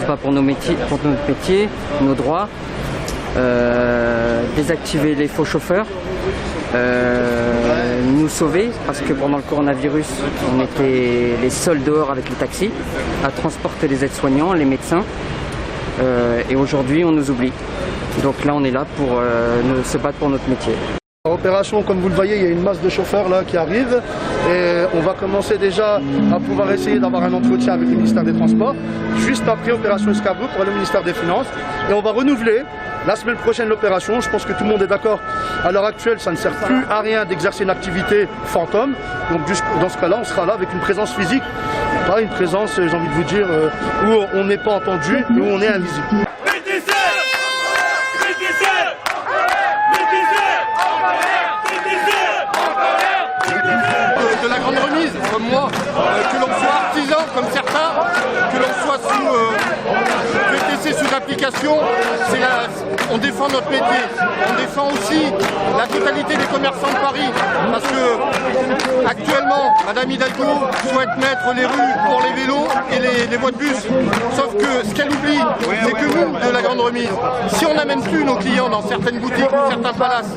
se bat pour notre métier, nos droits, désactiver les faux chauffeurs, nous sauver, parce que pendant le coronavirus, on était les seuls dehors avec les taxis, à transporter les aides-soignants, les médecins, et aujourd'hui on nous oublie. Donc là on est là pour se battre pour notre métier. Opération, comme vous le voyez, il y a une masse de chauffeurs là qui arrive et on va commencer déjà à pouvoir essayer d'avoir un entretien avec le ministère des Transports. Juste après opération Escabeau pour le ministère des Finances et on va renouveler la semaine prochaine l'opération. Je pense que tout le monde est d'accord. À l'heure actuelle, ça ne sert plus à rien d'exercer une activité fantôme. Donc dans ce cas-là, on sera là avec une présence physique, pas une présence, j'ai envie de vous dire, où on n'est pas entendu et où on est invisible. De la grande remise, comme moi, que l'on soit artisan comme certains, que l'on soit sous VTC sous application, on défend notre métier. On défend aussi la totalité des commerçants de Paris, parce que actuellement, Madame Hidalgo souhaite mettre les rues pour les vélos et les voies de bus. Sauf que ce qu'elle oublie, c'est que nous, de la grande remise, si on n'amène plus nos clients dans certaines boutiques ou certains palaces,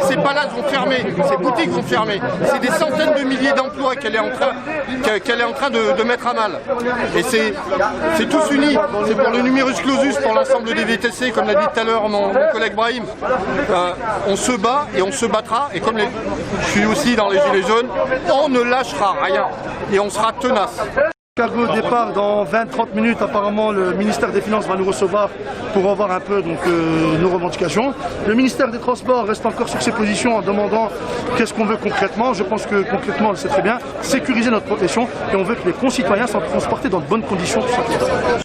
ces palaces vont fermer, ces boutiques vont fermer. C'est des centaines de milliers d'emplois qu'elle est en train de mettre à mal. Et c'est tous unis, c'est pour le numerus clausus, pour l'ensemble des VTC, comme l'a dit tout à l'heure mon collègue Brahim. On se bat et on se battra, et comme je suis aussi dans les Gilets jaunes, on ne lâchera rien et on sera tenace. Au départ, dans 20-30 minutes, apparemment le ministère des Finances va nous recevoir pour revoir un peu nos revendications. Le ministère des Transports reste encore sur ses positions en demandant qu'est-ce qu'on veut concrètement. Je pense que concrètement, on le sait très bien, sécuriser notre profession et on veut que les concitoyens soient transportés dans de bonnes conditions. Tout simplement.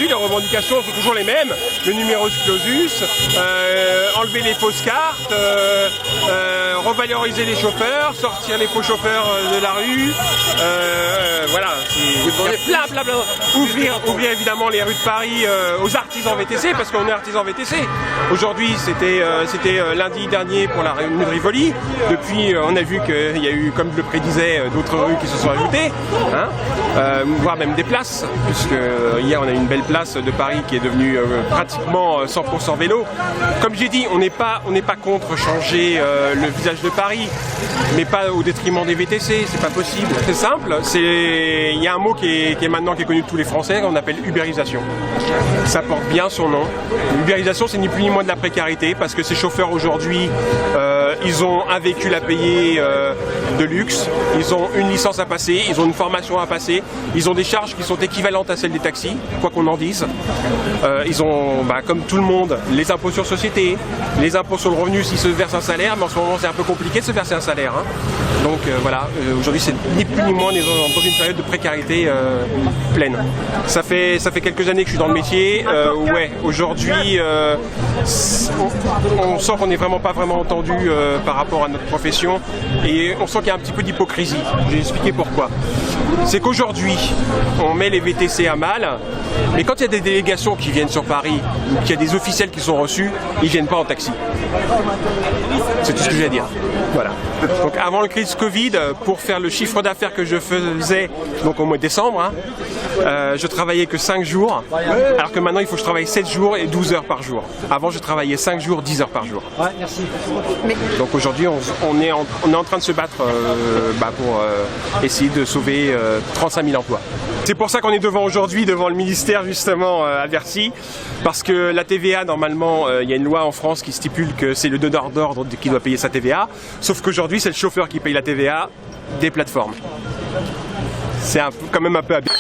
Les revendications sont toujours les mêmes, le numerus clausus, enlever les fausses cartes, revaloriser les chauffeurs, sortir les faux chauffeurs de la rue, voilà, plein. Ouvrir évidemment les rues de Paris aux artisans VTC, parce qu'on est artisans VTC. Aujourd'hui c'était lundi dernier pour la réunion de Rivoli. Depuis on a vu qu'il y a eu, comme je le prédisais, d'autres rues qui se sont ajoutées, voire même des places, puisque hier on a eu une belle place de Paris qui est devenue pratiquement 100% vélo. Comme j'ai dit, on n'est pas contre changer le visage de Paris, mais pas au détriment des VTC, c'est pas possible. C'est simple, il y a un mot qui est maintenant connu de tous les Français, qu'on appelle ubérisation. Ça porte bien son nom. L'ubérisation, c'est ni plus ni moins de la précarité, parce que ces chauffeurs aujourd'hui, ils ont un véhicule à payer de luxe, ils ont une licence à passer, ils ont une formation à passer, ils ont des charges qui sont équivalentes à celles des taxis, quoi qu'on en dise. Ils ont, comme tout le monde, les impôts sur société, les impôts sur le revenu s'ils se versent un salaire, mais en ce moment c'est un peu compliqué de se verser un salaire. Donc voilà, aujourd'hui c'est ni plus ni moins dans une période de précarité pleine. Ça fait quelques années que je suis dans le métier. Ouais, aujourd'hui on sent qu'on n'est pas vraiment entendu par rapport à notre profession, et on sent qu'il y a un petit peu d'hypocrisie. Je vais expliquer pourquoi. C'est qu'aujourd'hui on met les VTC à mal, mais quand il y a des délégations qui viennent sur Paris, ou qu'il y a des officiels qui sont reçus, ils ne viennent pas en taxi. C'est tout ce que j'ai à dire. Voilà. Donc avant le crise Covid, pour faire le chiffre d'affaires que je faisais donc au mois de décembre, je travaillais que 5 jours, alors que maintenant il faut que je travaille 7 jours et 12 heures par jour. Avant je travaillais 5 jours, 10 heures par jour. Ouais, merci. Donc aujourd'hui on est en train de se battre pour essayer de sauver 35 000 emplois. C'est pour ça qu'on est aujourd'hui devant le ministère justement à Bercy, parce que la TVA, normalement, il y a une loi en France qui stipule que c'est le donneur d'ordre qui doit payer sa TVA, sauf qu'aujourd'hui c'est le chauffeur qui paye la TVA des plateformes. C'est quand même un peu abusé.